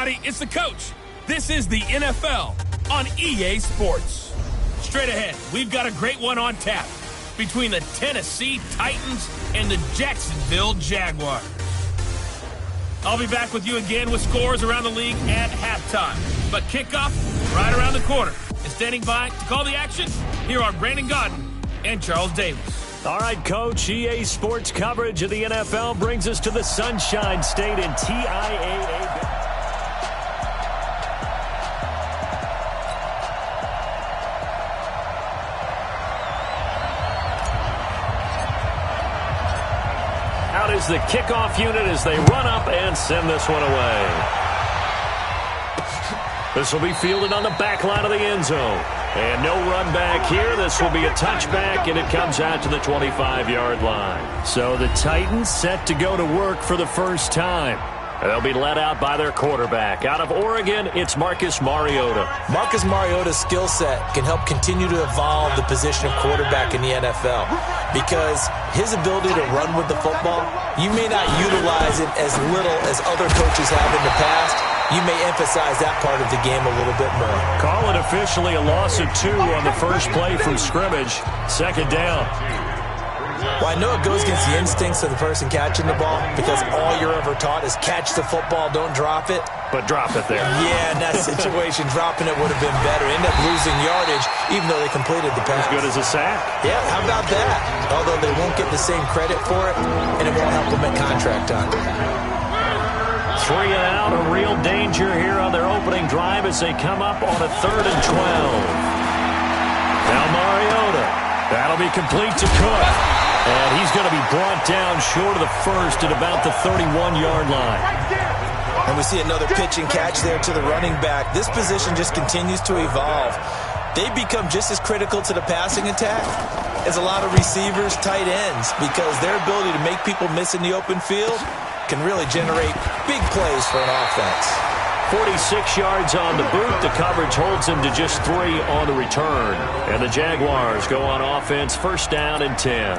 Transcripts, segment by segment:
everybody. It's the coach. This is the NFL on EA Sports. Straight ahead, we've got a great one on tap between the Tennessee Titans and the Jacksonville Jaguars. I'll be back with you again with scores around the league at halftime. But kickoff right around the corner. And standing by to call the action, here are Brandon Godden and Charles Davis. All right, Coach, EA Sports coverage of the NFL brings us to the Sunshine State in TIAA. Out is the kickoff unit as they run up and send this one away. This will be fielded on the back line of the end zone. And no run back here. This will be a touchback, and it comes out to the 25-yard line. So the Titans set to go to work for the first time. They'll be led out by their quarterback. Out of Oregon, it's Marcus Mariota. Marcus Mariota's skill set can help continue to evolve the position of quarterback in the NFL because his ability to run with the football, you may not utilize it as little as other coaches have in the past. You may emphasize that part of the game a little bit more. Call it officially a loss of 2 on the first play from scrimmage. Second down. Well, I know it goes against the instincts of the person catching the ball because all you're ever taught is catch the football, don't drop it. But drop it there. Yeah, in that situation, dropping it would have been better. End up losing yardage even though they completed the pass. As good as a sack. Yeah, how about that? Although they won't get the same credit for it, and it won't help them at contract time. 3 and out, a real danger here on their opening drive as they come up on a 3rd and 12. Now Mariota. That'll be complete to Cook. And he's going to be brought down short of the first at about the 31-yard line. And we see another pitch and catch there to the running back. This position just continues to evolve. They become just as critical to the passing attack as a lot of receivers, tight ends, because their ability to make people miss in the open field can really generate big plays for an offense. 46 yards on the boot. The coverage holds him to just 3 on the return. And the Jaguars go on offense, first down and 10.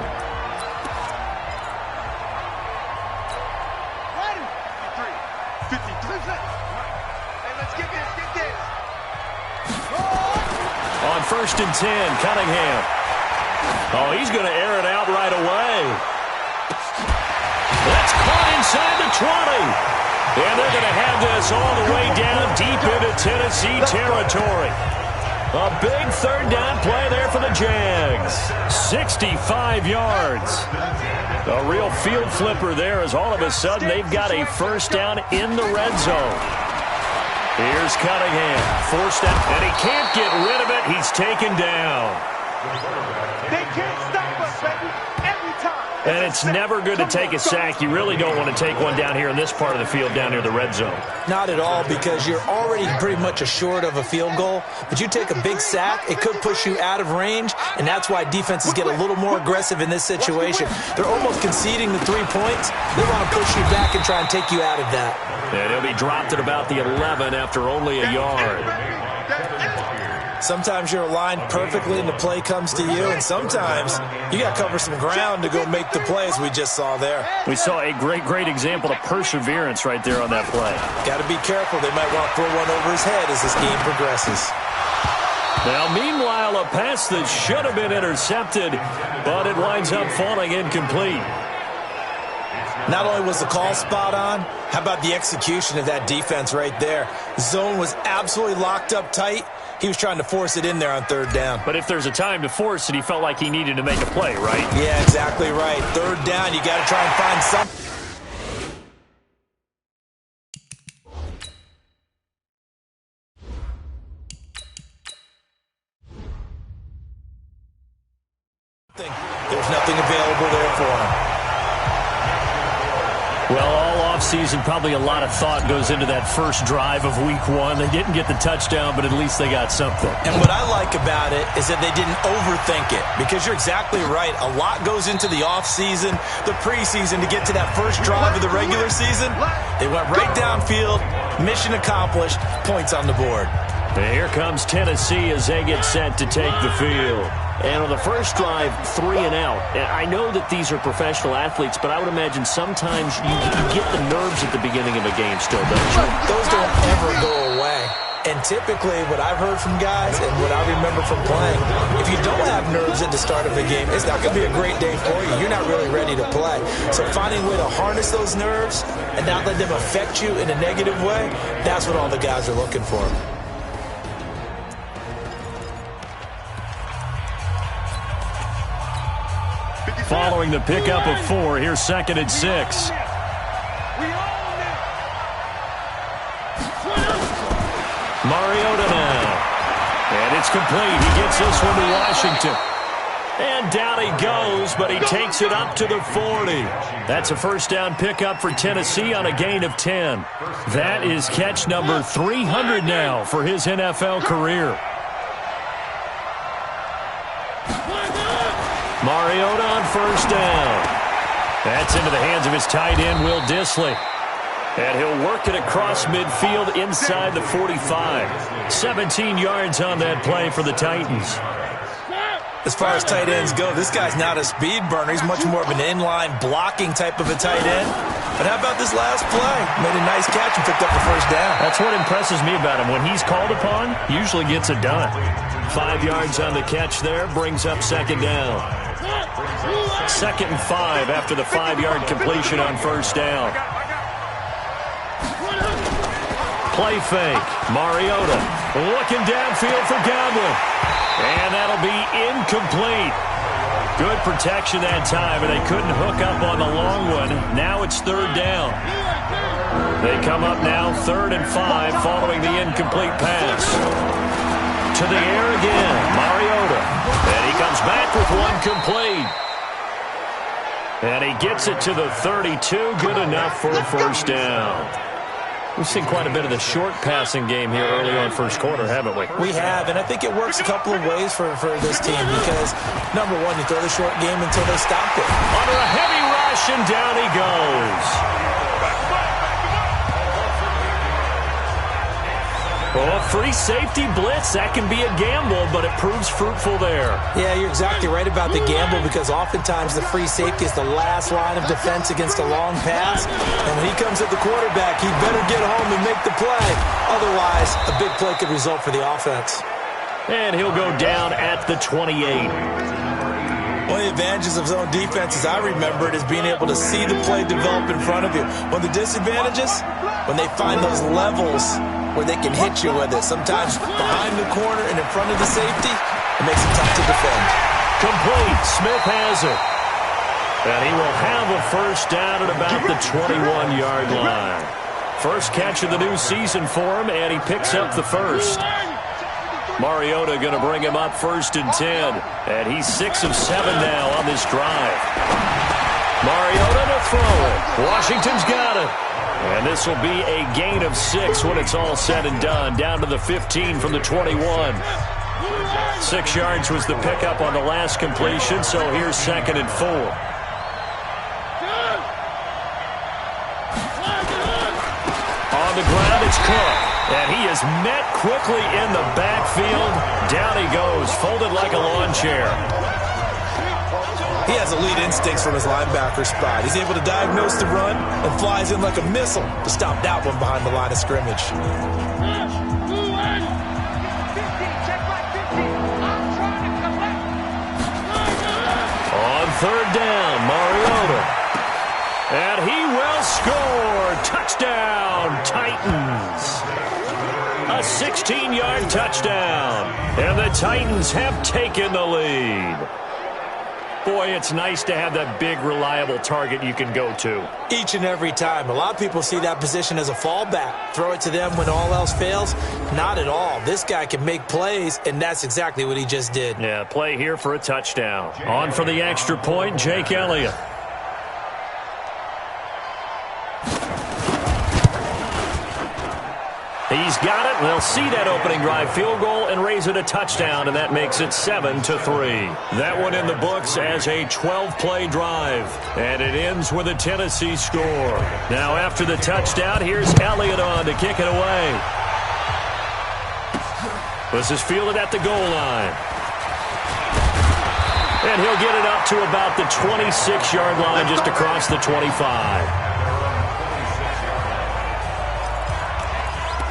On 1st and 10, Cunningham. Oh, he's going to air it out right away. That's caught inside the 20. And they're going to have this all the way down deep into Tennessee territory. A big 3rd down play there for the Jags. 65 yards. A real field flipper there as all of a sudden they've got a first down in the red zone. Here's Cunningham. Forced out, and he can't get rid of it. He's taken down. They can't stop us, baby. Every time. And it's never good to take a sack. You really don't want to take one down here in this part of the field down near the red zone. Not at all, because you're already pretty much assured of a field goal. But you take a big sack, it could push you out of range, and that's why defenses get a little more aggressive in this situation. They're almost conceding the 3 points. They want to push you back and try and take you out of that. And he'll be dropped at about the 11 after only a yard. Sometimes you're aligned perfectly and the play comes to you, and sometimes you got to cover some ground to go make the plays we just saw there. We saw a great example of perseverance right there on that play. Got to be careful. They might want to throw one over his head as this game progresses. Now, meanwhile, a pass that should have been intercepted, but it winds up falling incomplete. Not only was the call spot on, how about the execution of that defense right there? Zone was absolutely locked up tight. He was trying to force it in there on 3rd down. But if there's a time to force it, he felt like he needed to make a play, right? Yeah, exactly right. 3rd down, you got to try and find something. There's nothing available there for him. Well, all offseason, probably a lot of thought goes into that first drive of week 1. They didn't get the touchdown, but at least they got something. And what I like about it is that they didn't overthink it, because you're exactly right. A lot goes into the offseason, the preseason to get to that first drive of the regular season. They went right downfield, mission accomplished, points on the board. And here comes Tennessee as they get set to take the field. And on the first drive, 3 and out. And I know that these are professional athletes, but I would imagine sometimes you get the nerves at the beginning of a game still, don't you? Those don't ever typically what I've heard from guys and what I remember from playing, if you don't have nerves at the start of a game, it's not going to be a great day for you. You're not really ready to play. So finding a way to harness those nerves and not let them affect you in a negative way, that's what all the guys are looking for. Following the pickup of 4, here's 2nd and 6. Mariota now. And it's complete. He gets this one to Washington. And down he goes, but he takes it up to the 40. That's a first down pickup for Tennessee on a gain of 10. That is catch number 300 now for his NFL career. Mariota on first down. That's into the hands of his tight end, Will Dissly. And he'll work it across midfield inside the 45. 17 yards on that play for the Titans. As far as tight ends go, this guy's not a speed burner. He's much more of an inline blocking type of a tight end. But how about this last play? Made a nice catch and picked up the first down. That's what impresses me about him. When he's called upon, usually gets it done. 5 yards on the catch there, brings up 2nd down. 2nd and 5 after the 5-yard completion on first down. Play fake. Mariota looking downfield for Godwin. And that'll be incomplete. Good protection that time, and they couldn't hook up on the long one. Now it's 3rd down. They come up now 3rd and 5 following the incomplete pass. To the air again, Mariota. And he comes back with one complete. And he gets it to the 32. Good enough for a first down. We've seen quite a bit of the short passing game here early on first quarter, haven't we? We have, and I think it works a couple of ways for this team because, number one, you throw the short game until they stop it. Under a heavy rush, and down he goes. Oh, free safety blitz, that can be a gamble, but it proves fruitful there. Yeah, you're exactly right about the gamble because oftentimes the free safety is the last line of defense against a long pass. And when he comes at the quarterback, he better get home and make the play. Otherwise, a big play could result for the offense. And he'll go down at the 28. One of the advantages of zone defense, as I remember it, is being able to see the play develop in front of you. One of the disadvantages, when they find those levels where they can hit you with it. Sometimes behind the corner and in front of the safety, it makes it tough to defend. Complete. Smith has it. And he will have a first down at about the 21-yard line. First catch of the new season for him, and he picks up the first. Mariota going to bring him up 1st and 10. And he's 6 of 7 now on this drive. Mariota to throw it. Washington's got it. And this will be a gain of 6 when it's all said and done. Down to the 15 from the 21. 6 yards was the pickup on the last completion, so here's 2nd and 4. On the ground, it's Cook. And he is met quickly in the backfield. Down he goes, folded like a lawn chair. He has elite instincts from his linebacker spot. He's able to diagnose the run and flies in like a missile to stop that one behind the line of scrimmage. On 3rd down, Mariota. And he will score. Touchdown, Titans. A 16-yard touchdown. And the Titans have taken the lead. Boy, it's nice to have that big, reliable target you can go to. Each and every time. A lot of people see that position as a fallback. Throw it to them when all else fails. Not at all. This guy can make plays, and that's exactly what he just did. Yeah, play here for a touchdown. On for the extra point, Jake Elliott. He's got it. They'll see that opening drive field goal and raise it a touchdown, and that makes it 7-3. That one in the books as a 12-play drive, and it ends with a Tennessee score. Now after the touchdown, here's Elliott on to kick it away. This is fielded at the goal line. And he'll get it up to about the 26-yard line just across the 25.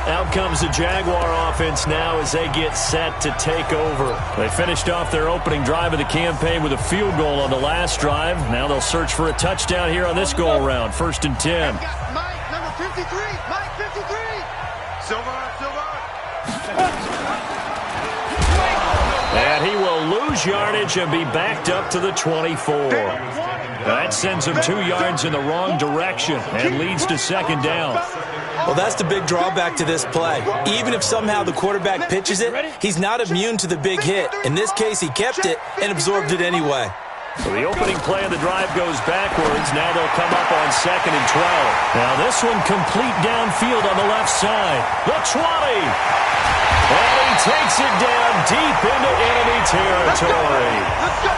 Out comes the Jaguar offense now as they get set to take over. They finished off their opening drive of the campaign with a field goal on the last drive. Now they'll search for a touchdown here on this go-around. 1st and 10. Mike, number 53. Mike, 53. Silver. And he will lose yardage and be backed up to the 24. That sends him 2 yards in the wrong direction and leads to 2nd down. Well, that's the big drawback to this play. Even if somehow the quarterback pitches it, he's not immune to the big hit. In this case, he kept it and absorbed it anyway. So the opening play of the drive goes backwards. Now they'll come up on 2nd and 12. Now this one complete downfield on the left side. The 20. And he takes it down deep into enemy territory. Let's go.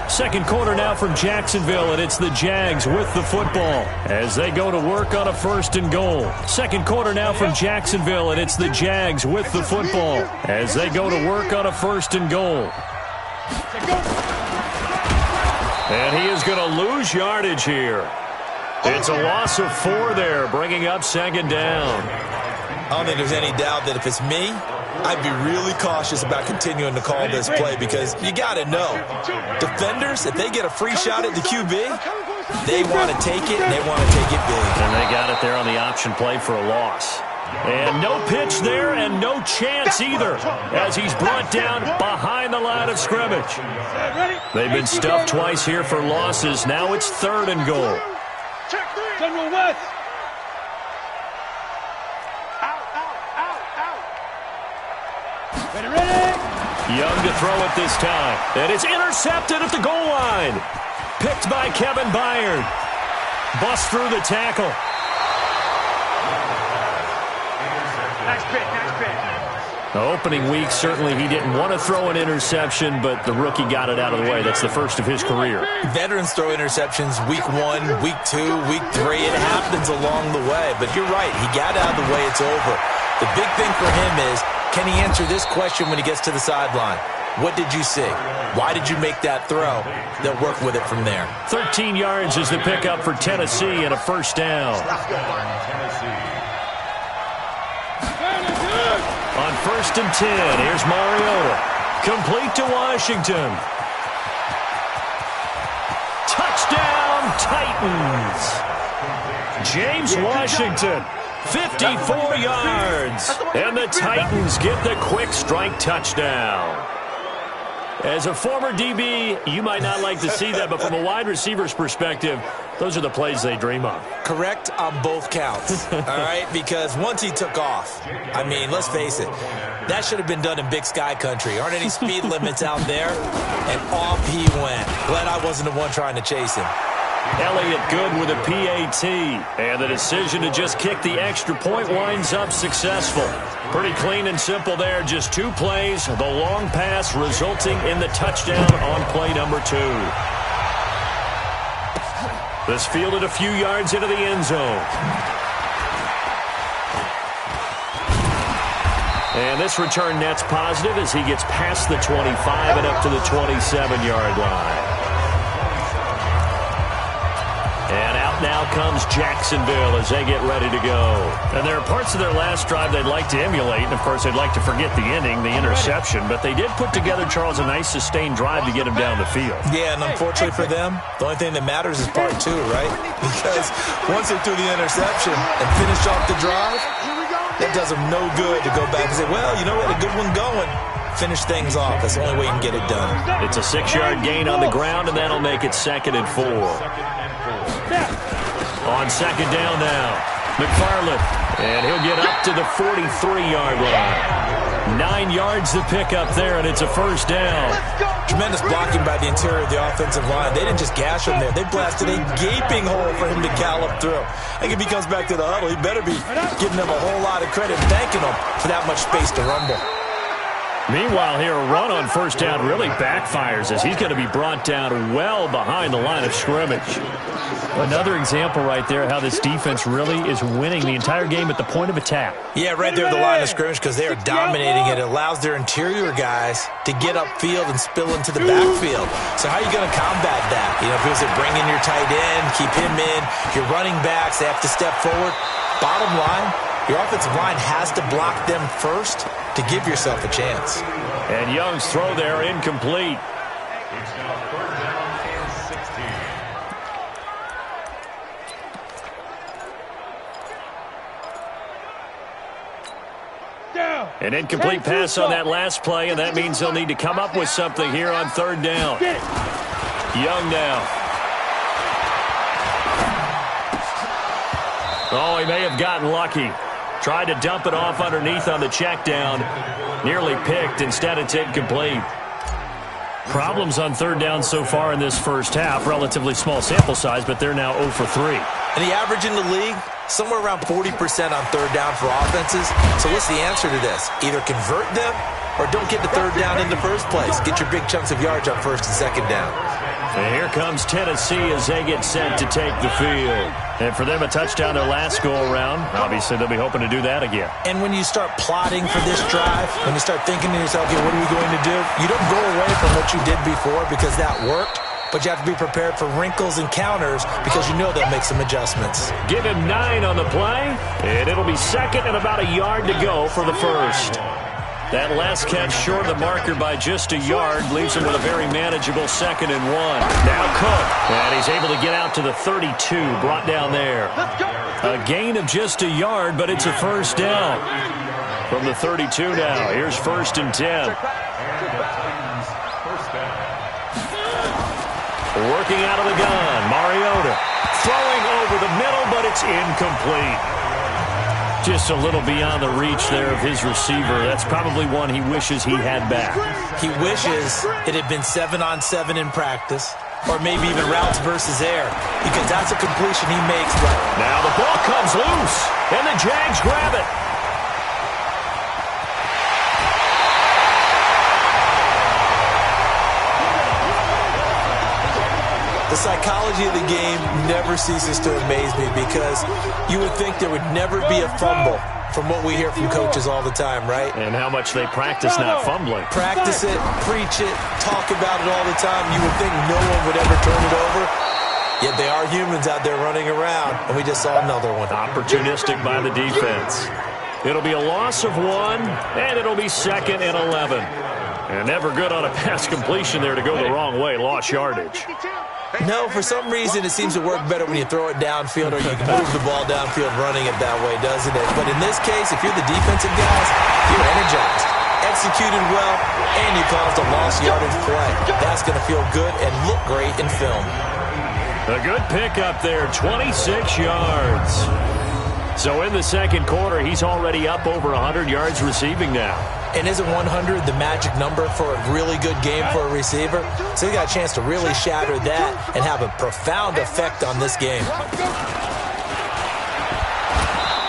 Second quarter now from Jacksonville, and it's the Jags with the football as they go to work on a 1st and goal. Second quarter now from Jacksonville, and it's the Jags with the football as they go to work on a 1st and goal. And he is going to lose yardage here. It's a loss of 4 there, bringing up 2nd down. I don't think there's any doubt that if it's me, I'd be really cautious about continuing to call this play because you got to know, defenders, if they get a free shot at the QB, they want to take it, and they want to take it big. And they got it there on the option play for a loss. And no pitch there and no chance either as he's brought down behind the line of scrimmage. They've been stuffed twice here for losses. Now it's 3rd and goal. General West. Young to throw it this time. And it's intercepted at the goal line. Picked by Kevin Byard. Bust through the tackle. Nice pick. The opening week, certainly he didn't want to throw an interception, but the rookie got it out of the way. That's the first of his career. Veterans throw interceptions week 1, week 2, week 3. It happens along the way. But you're right. He got out of the way. It's over. The big thing for him is, can he answer this question when he gets to the sideline? What did you see? Why did you make that throw? They'll work with it from there. 13 yards is the pickup for Tennessee and a 1st down. On 1st and 10, here's Mariota. Complete to Washington. Touchdown, Titans. James Washington. 54 yards, and the Titans get the quick strike touchdown. As a former DB, you might not like to see that, but from a wide receiver's perspective, those are the plays they dream of. Correct on both counts, all right? Because once he took off, I mean, let's face it, that should have been done in Big Sky Country. Aren't any speed limits out there? And off he went. Glad I wasn't the one trying to chase him. Elliott good with a PAT, and the decision to just kick the extra point winds up successful. Pretty clean and simple there, just 2 plays, the long pass resulting in the touchdown on play number 2. This fielded a few yards into the end zone. And this return net's positive as he gets past the 25 and up to the 27-yard line. And out now comes Jacksonville as they get ready to go. And there are parts of their last drive they'd like to emulate. And, of course, they'd like to forget the ending, the interception. But they did put together, Charles, a nice sustained drive to get him down the field. Yeah, and unfortunately for them, the only thing that matters is part 2, right? Because once they threw the interception and finished off the drive, it does them no good to go back and say, well, you know, we had a good one going. Finish things off. That's the only way you can get it done. It's a 6-yard gain on the ground, and that'll make it 2nd and 4. On 2nd down now, McFarland, and he'll get up to the 43-yard line. 9 yards to pick up there, and it's a 1st down. Tremendous blocking by the interior of the offensive line. They didn't just gash him there. They blasted a gaping hole for him to gallop through. I think if he comes back to the huddle, he better be giving them a whole lot of credit and thanking them for that much space to rumble. Meanwhile, here a run on first down really backfires as he's going to be brought down well behind the line of scrimmage. Another example right there how this defense really is winning the entire game at the point of attack. Yeah, right there at the line of scrimmage because they are dominating it. It allows their interior guys to get upfield and spill into the backfield. So how are you going to combat that? You know, if it was to bring in your tight end, keep him in, your running backs, they have to step forward. Bottom line, your offensive line has to block them first to give yourself a chance. And Young's throw there incomplete. An incomplete pass on that last play, and that means they'll need to come up with something here on third down. Young now. Oh, he may have gotten lucky. Tried to dump it off underneath on the check down. Nearly picked. Instead, it's incomplete. Problems on third down so far in this first half. Relatively small sample size, but they're now 0 for 3. And the average in the league, somewhere around 40% on third down for offenses. So what's the answer to this? Either convert them or don't get the third down in the first place. Get your big chunks of yards on first and second down. And here comes Tennessee as they get set to take the field. And for them, a touchdown their last go-around. Obviously, they'll be hoping to do that again. And when you start plotting for this drive, when you start thinking to yourself, okay, what are we going to do? You don't go away from what you did before because that worked. But you have to be prepared for wrinkles and counters because you know they'll make some adjustments. Give him 9 on the play, and it'll be second and about a yard to go for the first. That last catch short of the marker by just a yard leaves him with a very manageable 2nd and 1. Now Cook, and he's able to get out to the 32, brought down there. A gain of just a yard, but it's a first down. From the 32 now, here's 1st and 10. Working out of the gun, Mariota. Throwing over the middle, but it's incomplete. Just a little beyond the reach there of his receiver. That's probably one he wishes he had back. He wishes it had been 7-on-7 in practice, or maybe even routes versus air, because that's a completion he makes. But now the ball comes loose, and the Jags grab it. the psychology of the game never ceases to amaze me because you would think there would never be a fumble from what we hear from coaches all the time, right? And how much they practice not fumbling. Practice it, preach it, talk about it all the time. You would think no one would ever turn it over. Yet they are humans out there running around, and we just saw another one. Opportunistic by the defense. It'll be a loss of 1, and it'll be 2nd and 11. And never good on a pass completion there to go the wrong way. Lost yardage. No, for some reason it seems to work better when you throw it downfield or you can move the ball downfield running it that way, doesn't it? But in this case, if you're the defensive guys, you're energized, executed well, and you caused a lost yardage play. That's going to feel good and look great in film. A good pickup there, 26 yards. So in the second quarter, he's already up over 100 yards receiving now. And isn't 100 the magic number for a really good game for a receiver? So he got a chance to really shatter that and have a profound effect on this game.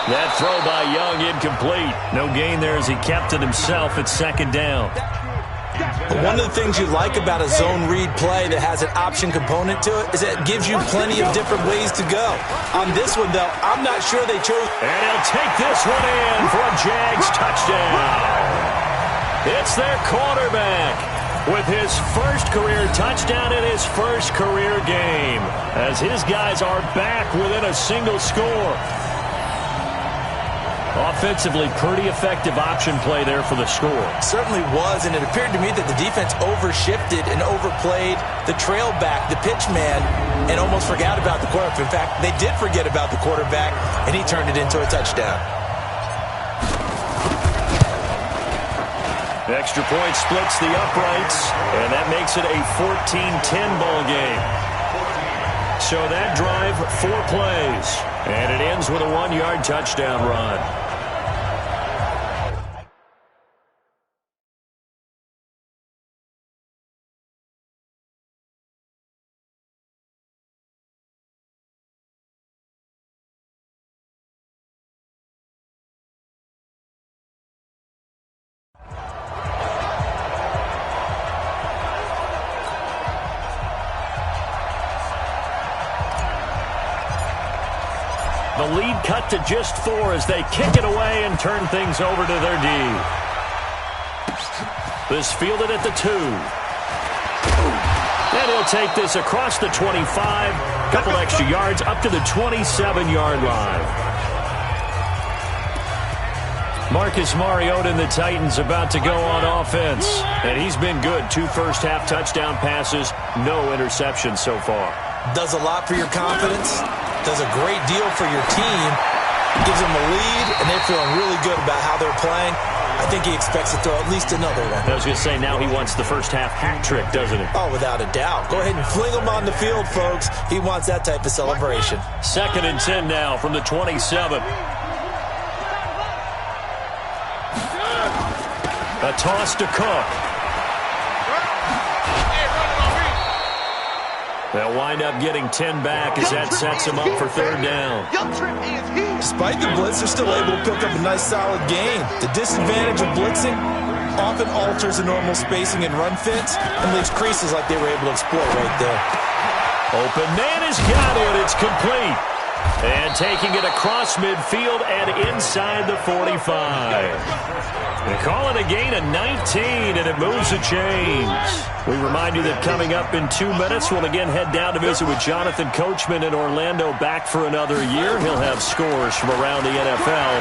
That throw by Young incomplete. No gain there as he kept it himself at 2nd down. One of the things you like about a zone read play that has an option component to it is that it gives you plenty of different ways to go. On this one, though, I'm not sure they chose. And he'll take this one in for a Jags touchdown. It's their quarterback with his first career touchdown in his first career game as his guys are back within a single score. Offensively, pretty effective option play there for the score. Certainly was, and it appeared to me that the defense overshifted and overplayed the trail back, the pitch man, and almost forgot about the quarterback. In fact, they did forget about the quarterback, and he turned it into a touchdown. Extra point splits the uprights, and that makes it a 14-10 ball game. So that drive, 4 plays, and it ends with a 1-yard touchdown run. The lead cut to just 4 as they kick it away and turn things over to their D. This fielded at the 2. And he'll take this across the 25. Couple extra yards up to the 27-yard line. Marcus Mariota and the Titans about to go on offense. And he's been good. 2 first-half touchdown passes, no interceptions so far. Does a lot for your confidence. Does a great deal for your team. Gives them a lead, and they're feeling really good about how they're playing. I think he expects to throw at least another one. I was going to say, now he wants the first-half hat trick, doesn't he? Oh, without a doubt. Go ahead and fling him on the field, folks. He wants that type of celebration. 2nd and 10 now from the 27. A toss to Cook. They'll wind up getting 10 back as that sets him up for 3rd down. Despite the blitz, they're still able to pick up a nice solid gain. The disadvantage of blitzing often alters the normal spacing and run fits and leaves creases like they were able to exploit right there. Open man has got it. It's complete. And taking it across midfield and inside the 45. They call it a gain of 19, and it moves the chains. We remind you that coming up in 2 minutes, we'll again head down to visit with Jonathan Coachman in Orlando, back for another year. He'll have scores from around the NFL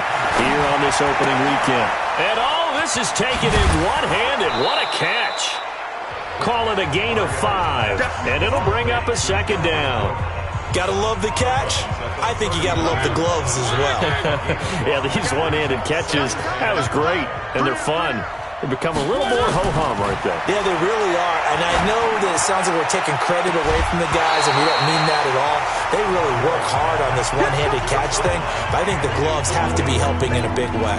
here on this opening weekend. And all this is taken in one-handed. What a catch. Call it a gain of 5, and it'll bring up a 2nd down. Gotta love the catch. I think you gotta love the gloves as well. Yeah, these one-handed catches, that was great, and they're fun. They become a little more ho-hum, aren't they? Yeah, they really are. And I know that it sounds like we're taking credit away from the guys, and we don't mean that at all. They really work hard on this one-handed catch thing, but I think the gloves have to be helping in a big way.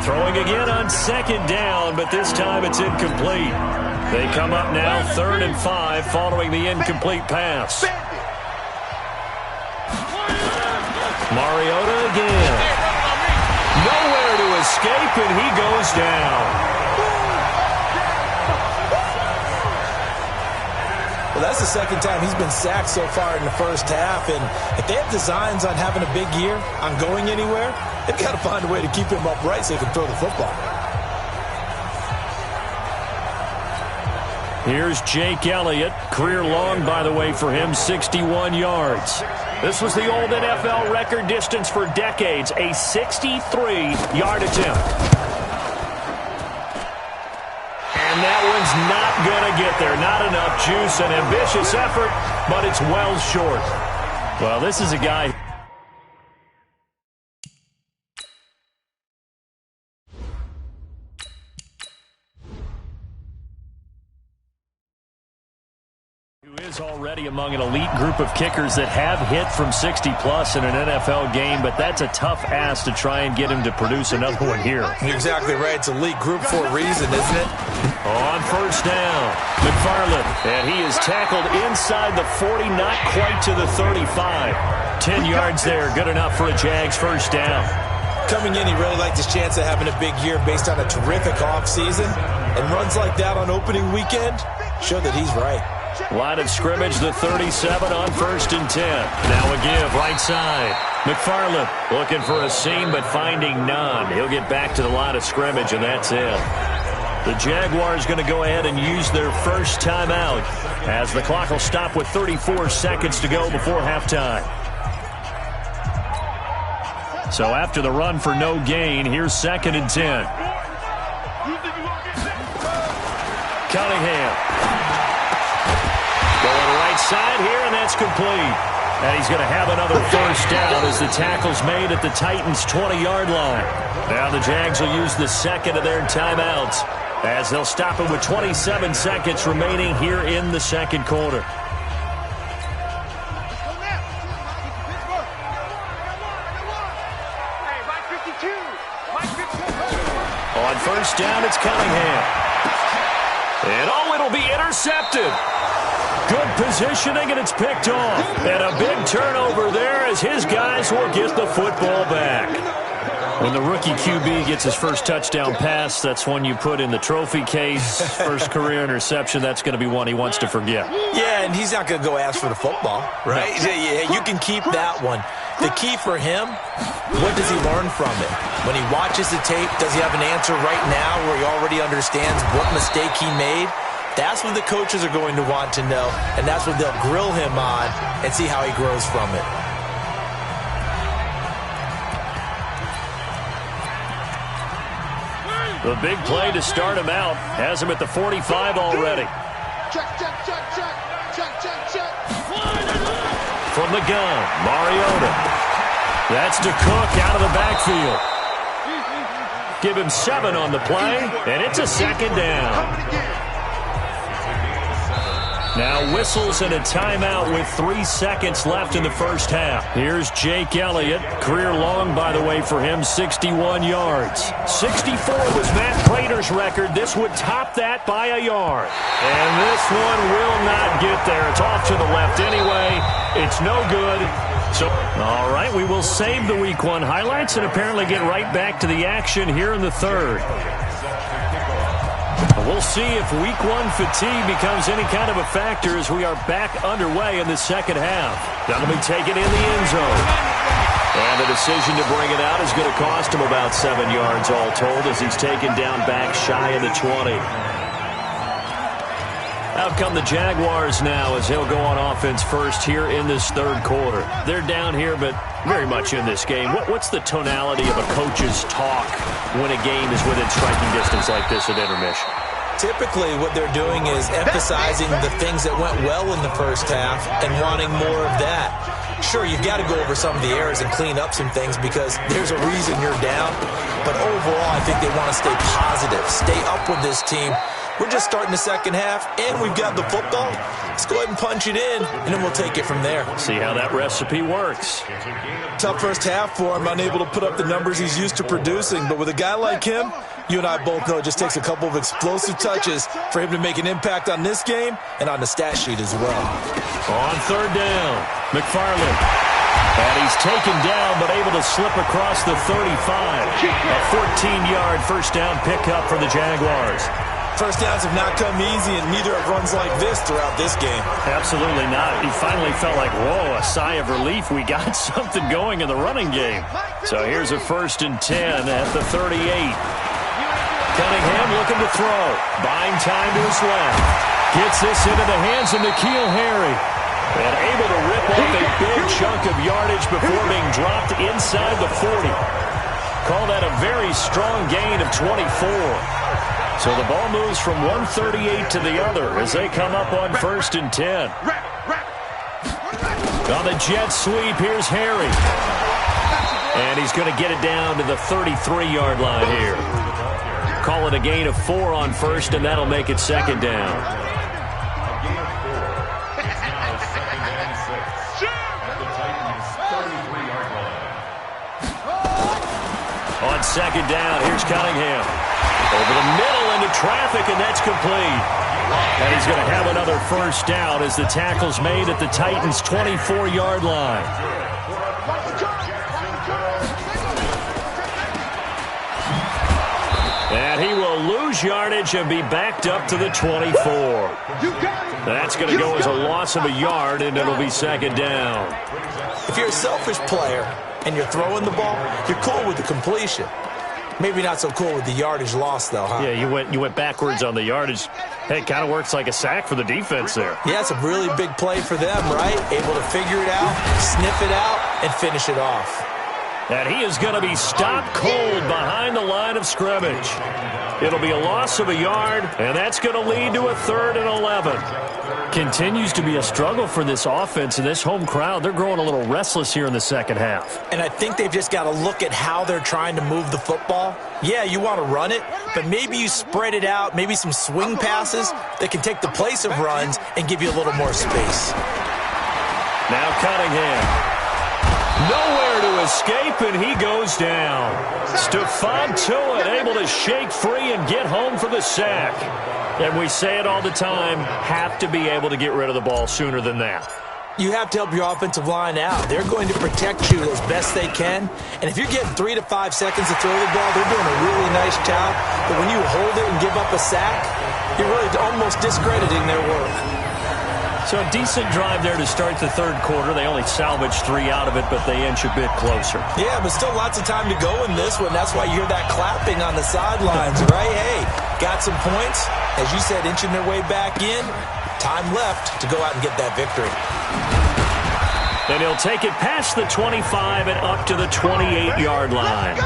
Throwing again on 2nd down, but this time it's incomplete. They come up now 3rd and 5 following the incomplete pass. Mariota again. Nowhere to escape, and he goes down. Well, that's the 2nd time he's been sacked so far in the first half, and if they have designs on having a big year, on going anywhere, they've got to find a way to keep him upright so he can throw the football. Here's Jake Elliott. Career long, by the way, for him, 61 yards. This was the old NFL record distance for decades, a 63-yard attempt. And that one's not going to get there. Not enough juice, an ambitious effort, but it's well short. Well, this is a guy who is already among an elite group of kickers that have hit from 60-plus in an NFL game, but that's a tough ask to try and get him to produce another one here. You're exactly right. It's elite group for a reason, isn't it? On 1st down, McFarland, and he is tackled inside the 40, not quite to the 35. 10 yards there, good enough for a Jags 1st down. Coming in, he really liked his chance of having a big year based on a terrific offseason, and runs like that on opening weekend show that he's right. Line of scrimmage, the 37 on 1st and 10. Now a give, right side. McFarland looking for a seam, but finding none. He'll get back to the line of scrimmage, and that's it. The Jaguars going to go ahead and use their first timeout as the clock will stop with 34 seconds to go before halftime. So after the run for no gain, here's 2nd and 10. Cunningham. Going right side here, and that's complete. And he's going to have another 1st down as the tackle's made at the Titans' 20-yard line. Now the Jags will use the 2nd of their timeouts as they'll stop it with 27 seconds remaining here in the 2nd quarter. On 1st down, it's Cunningham. And it'll be intercepted. Good positioning, and it's picked off. And a big turnover there as his guys will get the football back. When the rookie QB gets his first touchdown pass, that's one you put in the trophy case. First career interception, that's going to be one he wants to forget. Yeah, and he's not going to go ask for the football, right? No. Yeah, you can keep that one. The key for him, what does he learn from it? When he watches the tape, does he have an answer right now where he already understands what mistake he made? That's what the coaches are going to want to know, and that's what they'll grill him on and see how he grows from it. The big play to start him out has him at the 45 already. Check. From the gun, Mariota. That's to Cook out of the backfield. Give him 7 on the play, and it's a second down. Now whistles and a timeout with 3 seconds left in the first half. Here's Jake Elliott. Career long, by the way, for him, 61 yards. 64 was Matt Prater's record. This would top that by a yard. And this one will not get there. It's off to the left anyway. It's no good. So, all right, we will save the Week 1 highlights and apparently get right back to the action here in the third. We'll see if Week 1 fatigue becomes any kind of a factor as we are back underway in the second half. That'll be taken in the end zone. And the decision to bring it out is going to cost him about 7 yards all told as he's taken down back shy of the 20. Out come the Jaguars now as he'll go on offense first here in this third quarter. They're down here, but very much in this game. What's the tonality of a coach's talk when a game is within striking distance like this at intermission? Typically, what they're doing is emphasizing the things that went well in the first half and wanting more of that. Sure, you've got to go over some of the errors and clean up some things because there's a reason you're down. But overall, I think they want to stay positive, stay up with this team. We're just starting the second half, and we've got the football. Let's go ahead and punch it in, and then we'll take it from there. See how that recipe works. Tough first half for him, unable to put up the numbers he's used to producing. But with a guy like him, you and I both know it just takes a couple of explosive touches for him to make an impact on this game and on the stat sheet as well. On third down, McFarland. And he's taken down, but able to slip across the 35. A 14-yard first down pickup for the Jaguars. First downs have not come easy, and neither have runs like this throughout this game. Absolutely not. He finally felt like, whoa, a sigh of relief. We got something going in the running game. So here's a 1st and 10 at the 38. Cunningham looking to throw. Buying time to his left. Gets this into the hands of N'Keal Harry. And able to rip off a big chunk of yardage before being dropped inside the 40. Call that a very strong gain of 24. So the ball moves from 138 to the other as they come up on 1st and 10. On the jet sweep, here's Harry. And he's going to get it down to the 33-yard line here. Call it a gain of 4 on 1st, and that'll make it second down. On second down, here's Cunningham. Over the middle into traffic, and that's complete. And he's going to have another first down as the tackle's made at the Titans' 24-yard line. And he will lose yardage and be backed up to the 24. That's going to go as a loss of a yard, and it'll be second down. If you're a selfish player and you're throwing the ball, you're cool with the completion. Maybe not so cool with the yardage loss, though, huh? Yeah, you went backwards on the yardage. Hey, it kind of works like a sack for the defense there. Yeah, it's a really big play for them, right? Able to figure it out, sniff it out, and finish it off. And he is going to be stopped cold behind the line of scrimmage. It'll be a loss of a yard, and that's going to lead to a 3rd and 11. Continues to be a struggle for this offense and this home crowd. They're growing a little restless here in the second half. And I think they've just got to look at how they're trying to move the football. Yeah, you want to run it, but maybe you spread it out, maybe some swing passes that can take the place of runs and give you a little more space. Now Cunningham. Nowhere to escape, and he goes down. Stephon Tuitt able to shake free and get home for the sack. And we say it all the time, have to be able to get rid of the ball sooner than that. You have to help your offensive line out. They're going to protect you as best they can. And if you're getting 3 to 5 seconds to throw the ball, they're doing a really nice job. But when you hold it and give up a sack, you're really almost discrediting their work. So a decent drive there to start the third quarter. They only salvaged 3 out of it, but they inch a bit closer. Yeah, but still lots of time to go in this one. That's why you hear that clapping on the sidelines, right? Hey, got some points. As you said, inching their way back in. Time left to go out and get that victory. And he'll take it past the 25 and up to the 28-yard line.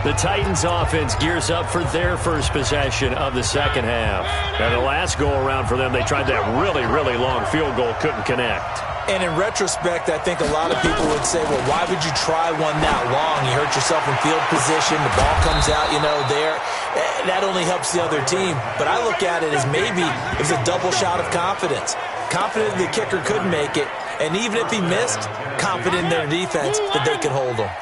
The Titans offense gears up for their first possession of the second half. And the last go-around for them, they tried that really, really long field goal, couldn't connect. And in retrospect, I think a lot of people would say, well, why would you try one that long? You hurt yourself in field position. The ball comes out, there. That only helps the other team. But I look at it as maybe it was a double shot of confidence. Confident the kicker could make it. And even if he missed, confident in their defense that they could hold him.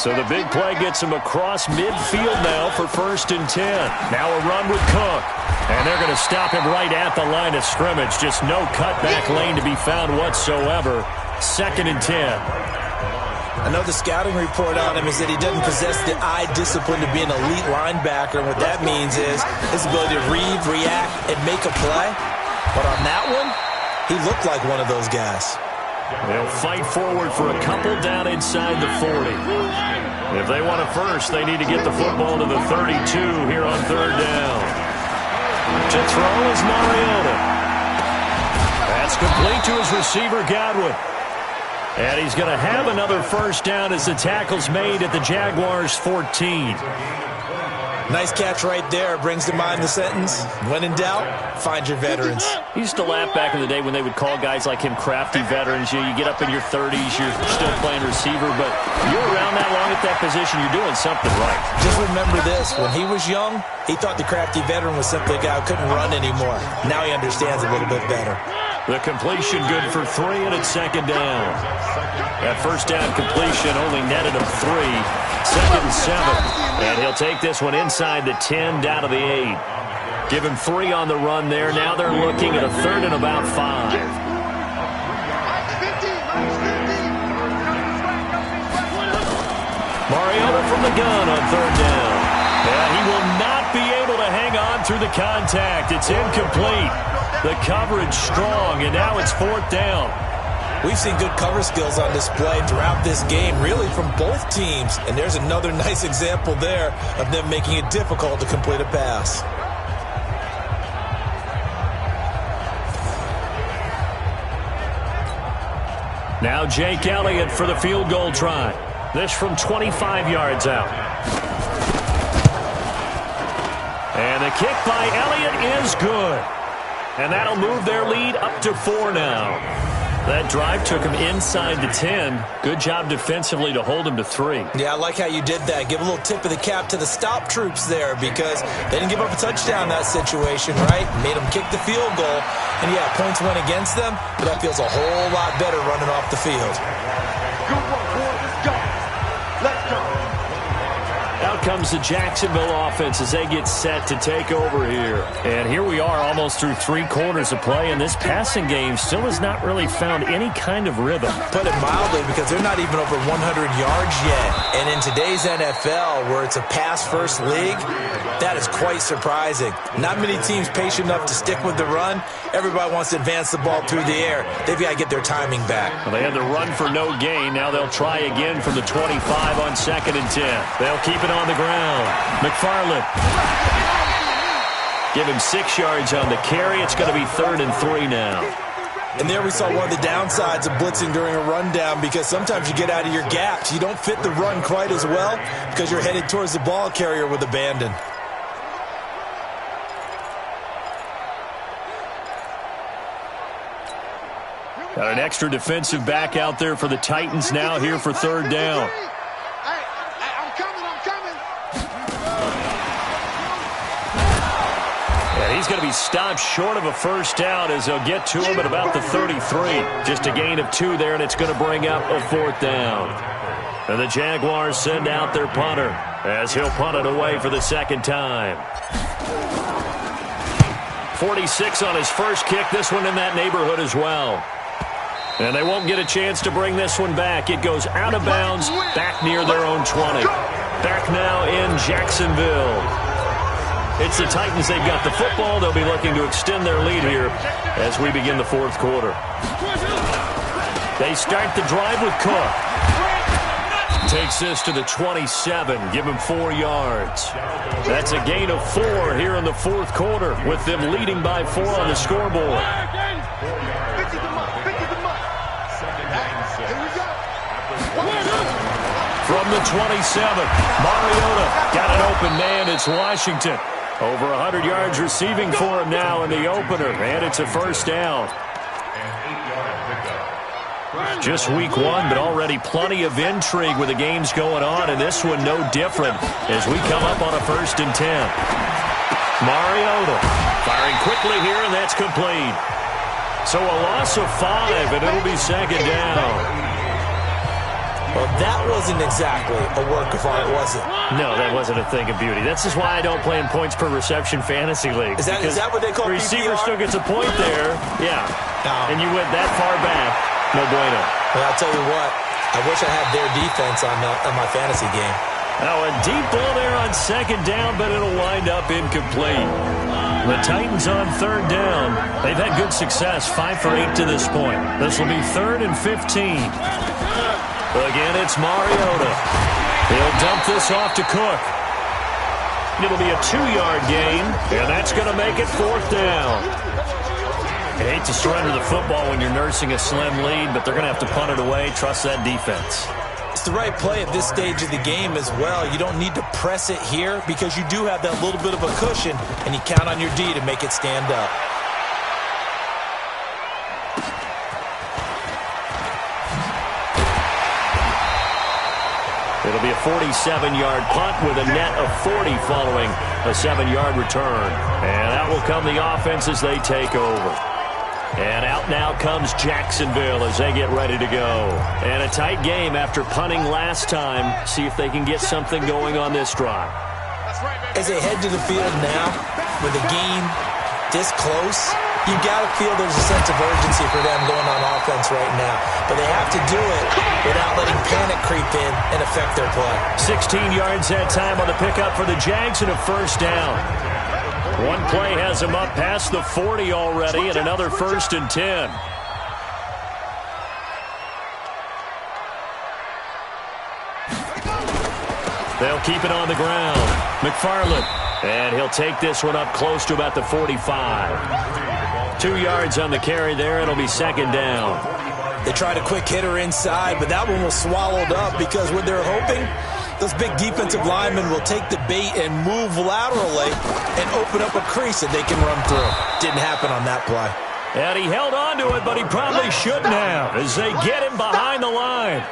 So the big play gets him across midfield now for 1st and 10. Now a run with Cook. And they're going to stop him right at the line of scrimmage. Just no cutback lane to be found whatsoever. 2nd and 10. I know the scouting report on him is that he doesn't possess the eye discipline to be an elite linebacker. And what that means is his ability to read, react, and make a play. But on that one, he looked like one of those guys. They'll fight forward for a couple down inside the 40. If they want a first, they need to get the football to the 32 here on 3rd down. To throw is Mariota. That's complete to his receiver, Godwin. And he's going to have another first down as the tackle's made at the Jaguars' 14. Nice catch right there. Brings to mind the sentence, when in doubt, find your veterans. He used to laugh back in the day when they would call guys like him crafty veterans. You get up in your 30s, you're still playing receiver, but you're around that long at that position, you're doing something right. Just remember this. When he was young, he thought the crafty veteran was simply a guy who couldn't run anymore. Now he understands a little bit better. The completion good for 3, and it's 2nd down. That first down completion only netted him 3. 2nd and 7. And he'll take this one inside the 10 down to the 8. Give him 3 on the run there. Now they're looking at a 3rd and about 5. Mariota from the gun on 3rd down. And he will not be able to hang on through the contact. It's incomplete. The coverage strong, and now it's 4th down. We've seen good cover skills on display throughout this game, really from both teams. And there's another nice example there of them making it difficult to complete a pass. Now Jake Elliott for the field goal try. This from 25 yards out. And the kick by Elliott is good. And that'll move their lead up to 4 now. That drive took him inside the 10. Good job defensively to hold him to 3. Yeah, I like how you did that. Give a little tip of the cap to the stop troops there because they didn't give up a touchdown in that situation, right? Made them kick the field goal. And, yeah, points went against them, but that feels a whole lot better running off the field. Good work, boys. Let's go. Let's go. Out comes the Jacksonville offense as they get set to take over here. And here we are almost through 3 quarters of play, and this passing game still has not really found any kind of rhythm. Put it mildly, because they're not even over 100 yards yet. And in today's NFL, where it's a pass-first league, that is quite surprising. Not many teams patient enough to stick with the run. Everybody wants to advance the ball through the air. They've got to get their timing back. Well, they had the run for no gain. Now they'll try again from the 25 on 2nd and 10. They'll keep it on the ground. McFarland. Give him 6 yards on the carry. It's going to be 3rd and 3 now. And there we saw one of the downsides of blitzing during a rundown, because sometimes you get out of your gaps. You don't fit the run quite as well because you're headed towards the ball carrier with abandon. Got an extra defensive back out there for the Titans now here for 3rd down. And he's going to be stopped short of a first down as they'll get to him at about the 33. Just a gain of 2 there, and it's going to bring up a 4th down. And the Jaguars send out their punter as he'll punt it away for the 2nd time. 46 on his first kick. This one in that neighborhood as well. And they won't get a chance to bring this one back. It goes out of bounds, back near their own 20. Back now in Jacksonville. It's the Titans. They've got the football. They'll be looking to extend their lead here as we begin the fourth quarter. They start the drive with Cook. Takes this to the 27. Give him 4 yards. That's a gain of 4 here in the fourth quarter with them leading by 4 on the scoreboard. From the 27, Mariota got an open man. It's Washington. Over 100 yards receiving for him now in the opener, and it's a first down. Just week 1, but already plenty of intrigue with the games going on, and this one no different as we come up on a 1st and 10. Mariota firing quickly here, and that's complete. So a loss of 5, and it'll be 2nd down. Well, that wasn't exactly a work of art, was it? No, that wasn't a thing of beauty. That's just why I don't play in points per reception fantasy league. Is that what they call the receiver PPR? still gets a point there. Yeah. No. And you went that far back. No bueno. Well, I'll tell you what. I wish I had their defense on my fantasy game. Now a deep ball there on 2nd down, but it'll wind up incomplete. The Titans on 3rd down. They've had good success, 5 for 8 to this point. This will be 3rd and 15. Again, it's Mariota. He'll dump this off to Cook. It'll be a 2-yard gain, and that's going to make it 4th down. I hate to surrender the football when you're nursing a slim lead, but they're going to have to punt it away. Trust that defense. It's the right play at this stage of the game as well. You don't need to press it here because you do have that little bit of a cushion, and you count on your D to make it stand up. It'll be a 47-yard punt with a net of 40 following a 7-yard return. And out will come the offense as they take over. And out now comes Jacksonville as they get ready to go. And a tight game after punting last time. See if they can get something going on this drive. As they head to the field now, with the game this close, you got to feel there's a sense of urgency for them going on offense right now. But they have to do it without letting panic creep in and affect their play. 16 yards that time on the pickup for the Jags and a 1st down. One play has them up past the 40 already and another 1st and 10. They'll keep it on the ground. McFarland. And he'll take this one up close to about the 45. 2 yards on the carry there. It'll be 2nd down. They tried a quick hitter inside, but that one was swallowed up because what they're hoping, those big defensive linemen will take the bait and move laterally and open up a crease that they can run through. Didn't happen on that play. And he held on to it, but he probably shouldn't have as they get him behind the line.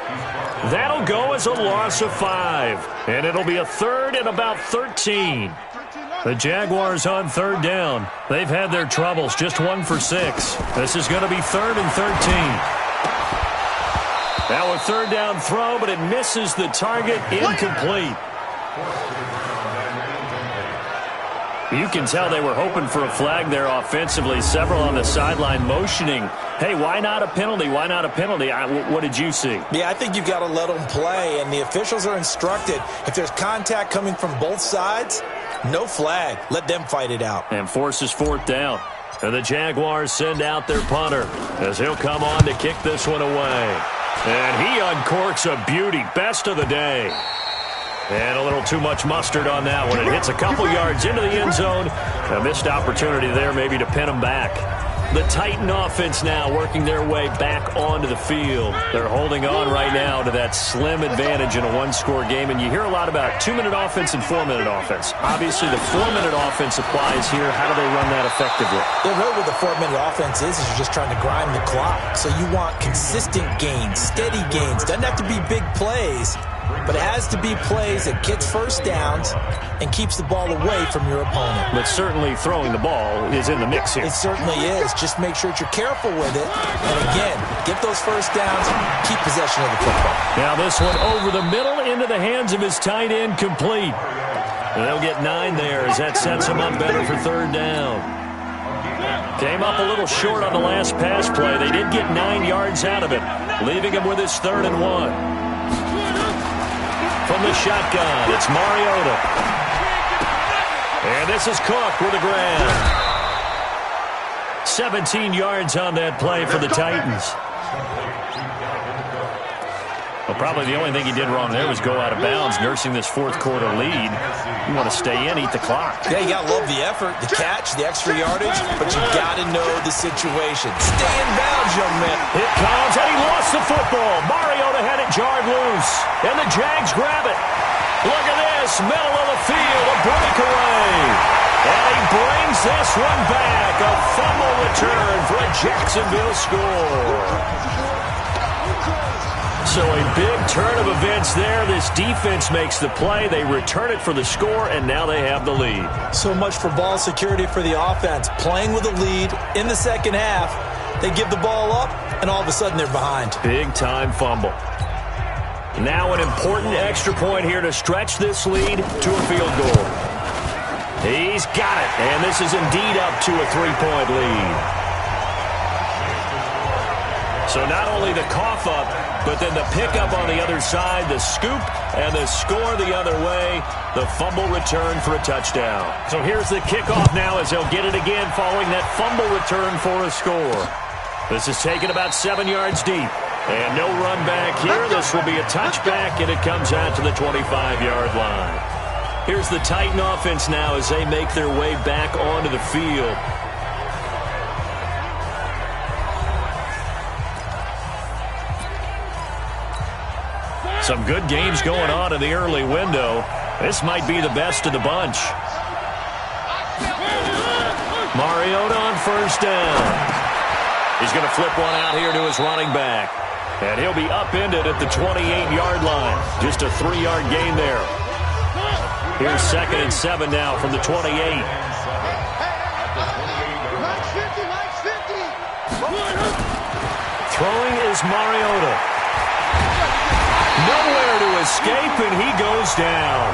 That'll go as a loss of 5. And it'll be a 3rd and about 13. The Jaguars on 3rd down. They've had their troubles, just 1 for 6. This is going to be 3rd and 13. Now a 3rd down throw, but it misses the target, incomplete. You can tell they were hoping for a flag there offensively. Several on the sideline motioning, hey, why not a penalty? Why not a penalty? What did you see? Yeah, I think you've got to let them play, and the officials are instructed, if there's contact coming from both sides, no flag. Let them fight it out. And forces 4th down. And the Jaguars send out their punter as he'll come on to kick this one away. And he uncorks a beauty. Best of the day. And a little too much mustard on that one. It hits a couple yards into the end zone. A missed opportunity there maybe to pin him back. The Titan offense now working their way back onto the field. They're holding on right now to that slim advantage in a 1-score game. And you hear a lot about 2-minute offense and 4-minute offense. Obviously, the 4-minute offense applies here. How do they run that effectively? Yeah, really what the 4-minute offense is you're just trying to grind the clock. So you want consistent gains, steady gains. Doesn't have to be big plays, but it has to be plays that gets first downs and keeps the ball away from your opponent. But certainly throwing the ball is in the mix here. It certainly is. Just make sure that you're careful with it. And again, get those first downs, keep possession of the football. Now this one over the middle into the hands of his tight end, complete. And they'll get 9 there as that sets him up better for 3rd down. Came up a little short on the last pass play. They did get 9 yards out of it, leaving him with his 3rd and 1. From the shotgun, it's Mariota. And this is Cook with a grab. 17 yards on that play for the Titans. Well, probably the only thing he did wrong there was go out of bounds, nursing this fourth quarter lead. You want to stay in, eat the clock. Yeah, you got to love the effort, the catch, the extra yardage, but you got to know the situation. Stay in bounds, young man. It comes, and he lost the football. Mariota had it jarred loose, and the Jags grab it. Look at this, middle of the field, a breakaway. And he brings this one back, a fumble return for a Jacksonville score. So a big turn of events there. This defense makes the play. They return it for the score, and now they have the lead. So much for ball security for the offense. Playing with a lead in the second half, they give the ball up, and all of a sudden they're behind. Big-time fumble. Now an important extra point here to stretch this lead to a field goal. He's got it, and this is indeed up to a 3-point lead. So not only the cough up, but then the pickup on the other side, the scoop, and the score the other way, the fumble return for a touchdown. So here's the kickoff now as they'll get it again following that fumble return for a score. This is taken about 7 yards deep. And no run back here. This will be a touchback, and it comes out to the 25-yard line. Here's the Titan offense now as they make their way back onto the field. Some good games going on in the early window. This might be the best of the bunch. Mariota on first down. He's going to flip one out here to his running back. And he'll be upended at the 28-yard line. Just a 3-yard gain there. Here's 2nd and 7 now from the 28. Throwing is Mariota. Nowhere to escape, and he goes down.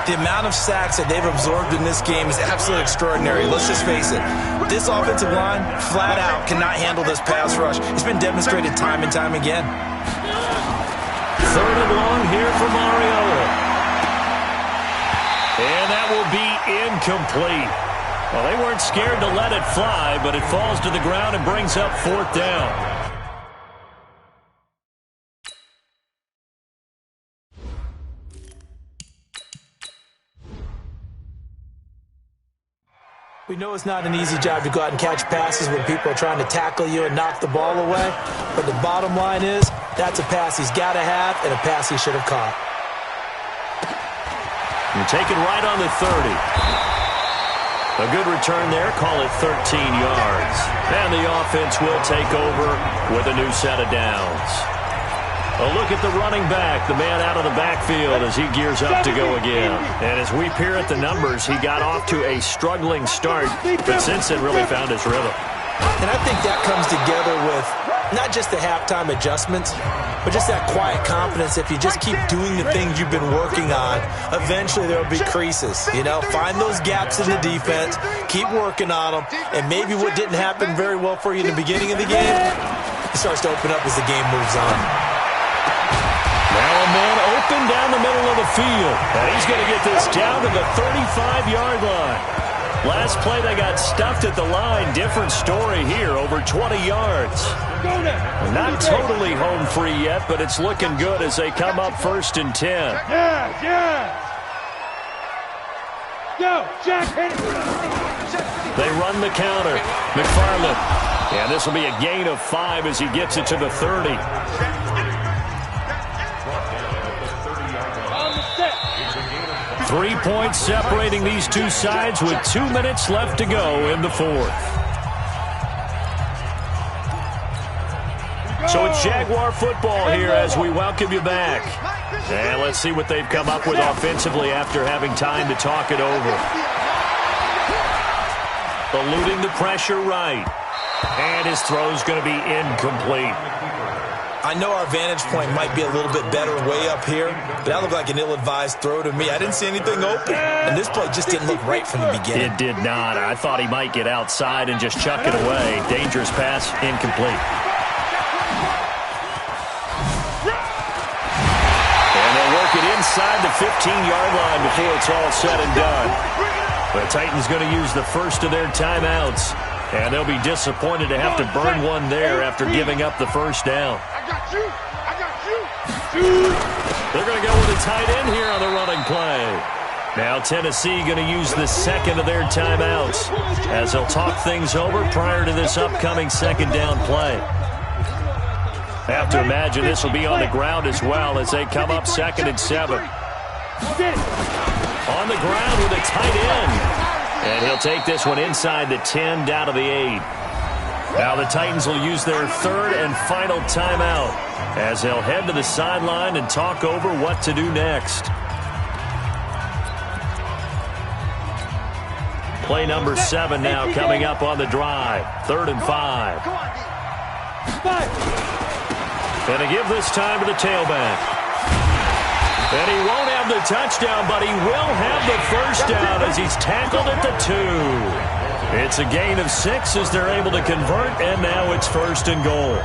The amount of sacks that they've absorbed in this game is absolutely extraordinary. Let's just face it. This offensive line, flat out, cannot handle this pass rush. It's been demonstrated time and time again. 3rd and long here for Mariota. And that will be incomplete. Well, they weren't scared to let it fly, but it falls to the ground and brings up 4th down. We know it's not an easy job to go out and catch passes when people are trying to tackle you and knock the ball away. But the bottom line is, that's a pass he's got to have and a pass he should have caught. You're taken right on the 30. A good return there. Call it 13 yards. And the offense will take over with a new set of downs. A look at the running back, the man out of the backfield as he gears up to go again. And as we peer at the numbers, he got off to a struggling start, but since then really found his rhythm. And I think that comes together with not just the halftime adjustments, but just that quiet confidence. If you just keep doing the things you've been working on, eventually there will be creases. You know, find those gaps in the defense, keep working on them, and maybe what didn't happen very well for you in the beginning of the game, it starts to open up as the game moves on. Now a man open down the middle of the field. And he's going to get this down to the 35-yard line. Last play they got stuffed at the line. Different story here, over 20 yards. Not totally home free yet, but it's looking good as they come up 1st and 10. Go, Jack, hit it. They run the counter. McFarland. And this will be a gain of 5 as he gets it to the 30. 3 points separating these two sides with 2 minutes left to go in the 4th. So it's Jaguar football here as we welcome you back. And let's see what they've come up with offensively after having time to talk it over. Eluding the pressure right. And his throw's going to be incomplete. I know our vantage point might be a little bit better way up here, but that looked like an ill-advised throw to me. I didn't see anything open, and this play just didn't look right from the beginning. It did not. I thought he might get outside and just chuck it away. Dangerous pass, incomplete. And they'll work it inside. inside the 15-yard line before it's all said and done. The Titans going to use the first of their timeouts, and they'll be disappointed to have to burn one there after giving up the first down. They're going to go with a tight end here on the running play. Now Tennessee going to use the second of their timeouts as they'll talk things over prior to this upcoming second down play. I have to imagine this will be on the ground as well as they come up 2nd and 7. On the ground with a tight end. And he'll take this one inside the 10 down to the 8. Now the Titans will use their third and final timeout as they'll head to the sideline and talk over what to do next. Play number 7 now coming up on the drive. 3rd and 5. And to give this time to the tailback. And he won't have the touchdown, but he will have the first down as he's tackled at the 2. It's a gain of 6 as they're able to convert, and now it's 1st and goal.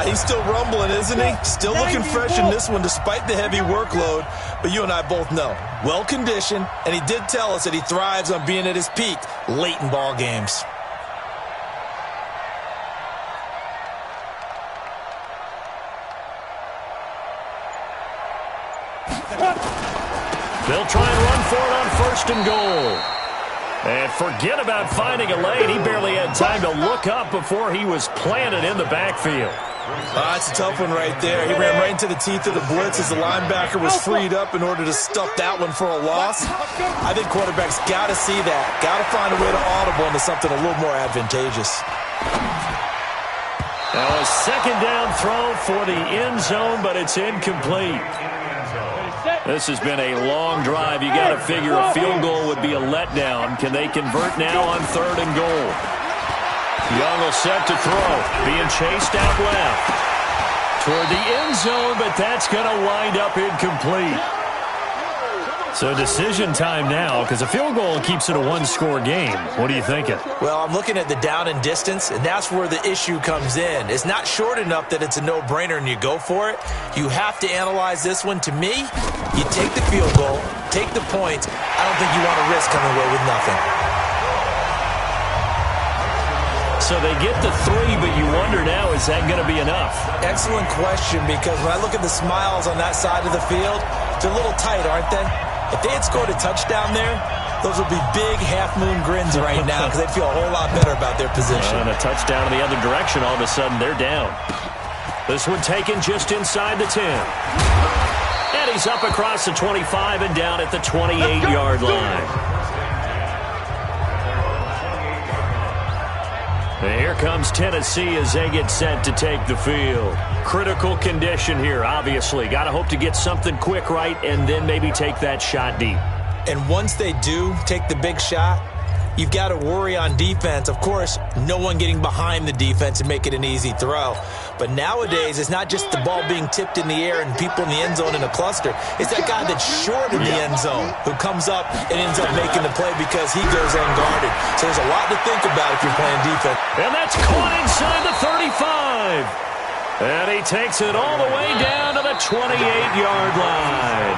He's still rumbling, isn't he? Still looking fresh in this one despite the heavy workload. But you and I both know, well-conditioned, and he did tell us that he thrives on being at his peak late in ball games. They'll try and run for it on 1st and goal. And forget about finding a lane. He barely had time to look up before he was planted in the backfield. That's a tough one right there. He ran right into the teeth of the blitz as the linebacker was freed up in order to stuff that one for a loss. I think quarterbacks got to see that. Got to find a way to audible into something a little more advantageous. Now a second down throw for the end zone, but it's incomplete. This has been a long drive. You got to figure a field goal would be a letdown. Can they convert now on 3rd and goal? Young will set to throw. Being chased out left. Toward the end zone, but that's going to wind up incomplete. So decision time now, because a field goal keeps it a one-score game. What are you thinking? Well, I'm looking at the down and distance, and that's where the issue comes in. It's not short enough that it's a no-brainer and you go for it. You have to analyze this one. To me, you take the field goal, take the points. I don't think you want to risk coming away with nothing. So they get the 3, but you wonder now, is that going to be enough? Excellent question, because when I look at the smiles on that side of the field, they're a little tight, aren't they? If they had scored a touchdown there, those would be big half-moon grins right now because they'd feel a whole lot better about their position. And a touchdown in the other direction, all of a sudden they're down. This one taken just inside the 10. And he's up across the 25 and down at the 28-yard line. And here comes Tennessee as they get set to take the field. Critical condition here, obviously. Got to hope to get something quick right and then maybe take that shot deep. And once they do take the big shot, you've got to worry on defense. Of course, no one getting behind the defense and make it an easy throw. But nowadays, it's not just the ball being tipped in the air and people in the end zone in a cluster. It's that guy that's short in the end zone who comes up and ends up making the play because he goes unguarded. So there's a lot to think about if you're playing defense. And that's caught inside the 35. And he takes it all the way down to the 28-yard line.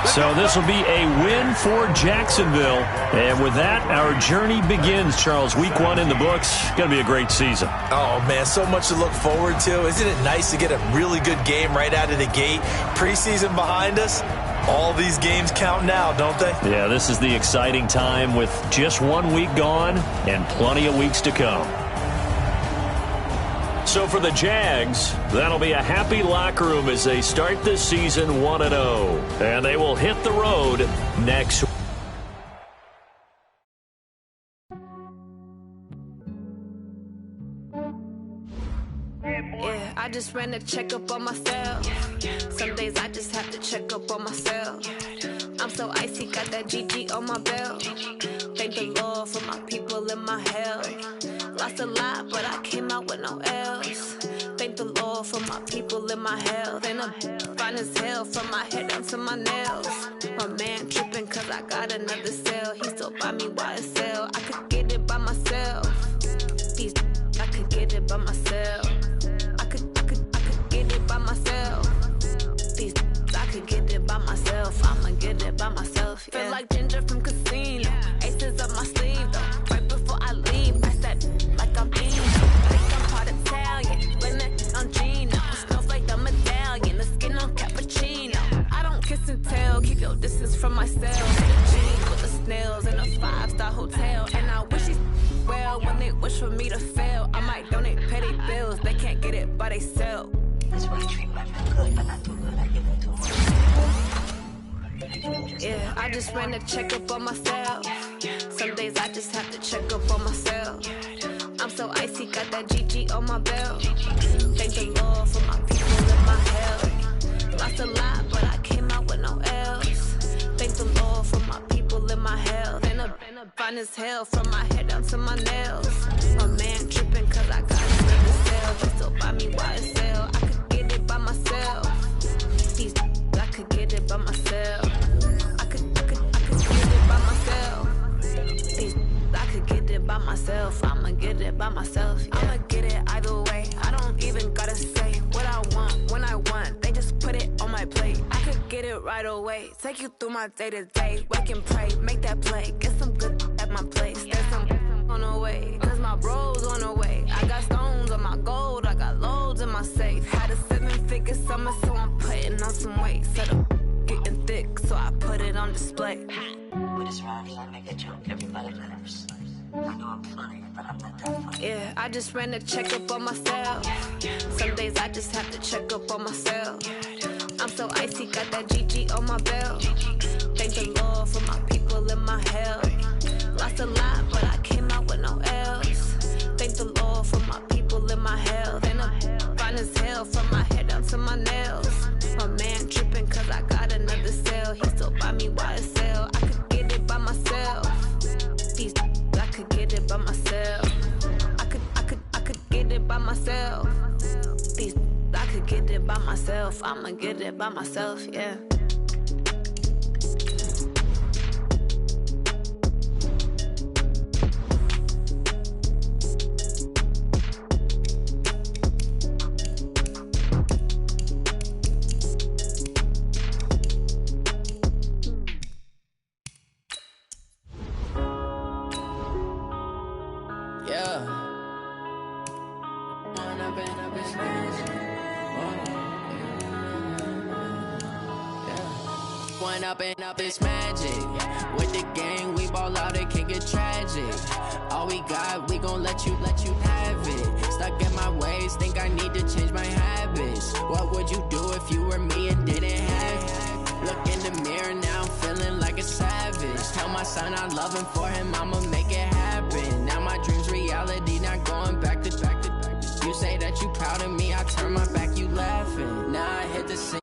So this will be a win for Jacksonville. And with that, our journey begins, Charles. Week 1 in the books. Going to be a great season. Oh, man, so much to look forward to. Isn't it nice to get a really good game right out of the gate? Preseason behind us. All these games count now, don't they? Yeah, this is the exciting time with just 1 week gone and plenty of weeks to come. So for the Jags, that'll be a happy locker room as they start this season 1-0. And they will hit the road next week. Yeah, I just ran a checkup on myself. Some days I just have to check up on myself. I'm so icy, got that GG on my belt. Thank the Lord for my people and my health. Lost a lot, but I came out with no L's. Thank the Lord for my people and my health. And I'm fine as hell from my head down to my nails. My man tripping cause I got another cell. He still buy me YSL. I could get it by myself. These I could get it by myself. I could get it by myself. These I could get it by myself. myself. I'ma get it by myself. Yeah. Feel like Ginger from Casino. Aces up my sleeve though. Right before I leave, I said like I'm Dino. Think I'm part Italian, blend it on Gino. Smells like the medallion, the skin on cappuccino. I don't kiss and tell, keep your distance from myself. Jeans with the snails in a 5-star hotel, and I wish these well when they wish for me to fail. I might donate petty bills, they can't get it by they self. That's why you treat my friend good, but not too good. I give them too much. Yeah, I just ran a checkup on myself. Some days I just have to check up on myself. I'm so icy, got that GG on my belt. Thank the Lord for my people in my health. Lost a lot, but I came out with no L's. Thank the Lord for my people in my health. And a fine as hell from my head down to my nails. My man tripping cause I got another sale. They still buy me YSL. I could get it by myself. These I could get it by myself. I could get it by myself. These I could get it by myself. I'ma get it by myself. Yeah. I'ma get it either way. I don't even gotta say what I want when I want. They just put it on my plate. I could get it right away. Take you through my day to day. Wake and pray, make that play. Get some good at my place. There's some on the way, cause my bro's on the way. I got stones on my gold, I got loads in my safe. Had a 7-figure summer, so I'm putting on some weight. Set up getting thick, so I put it on display. With this rhyme, I make a joke, everybody laughs. I know I'm funny, but I'm not that funny. Yeah, I just ran a checkup on myself. Some days I just have to check up on myself. I'm so icy, got that GG on my belt. Thank the Lord for my people in my health. Lost a lot, but I came out with no L's. Thank the Lord for my people in my health. And I'm fine as hell from my head down to my nails. My man tripping cause I got another sale. He still buy me YSL. I could get it by myself. These I could get it by myself. I could get it by myself. These I could get it by myself. I'ma get it by myself, yeah. Up it's magic. With the gang, we ball out, it can get tragic. All we got, we gon' let you have it. Stuck in my ways, think I need to change my habits. What would you do if you were me and didn't have it? Look in the mirror now, I'm feeling like a savage. Tell my son I love him, for him I'ma make it happen. Now my dream's reality, not going back to. You say that you proud of me, I turn my back, you laughing. Now I hit the scene.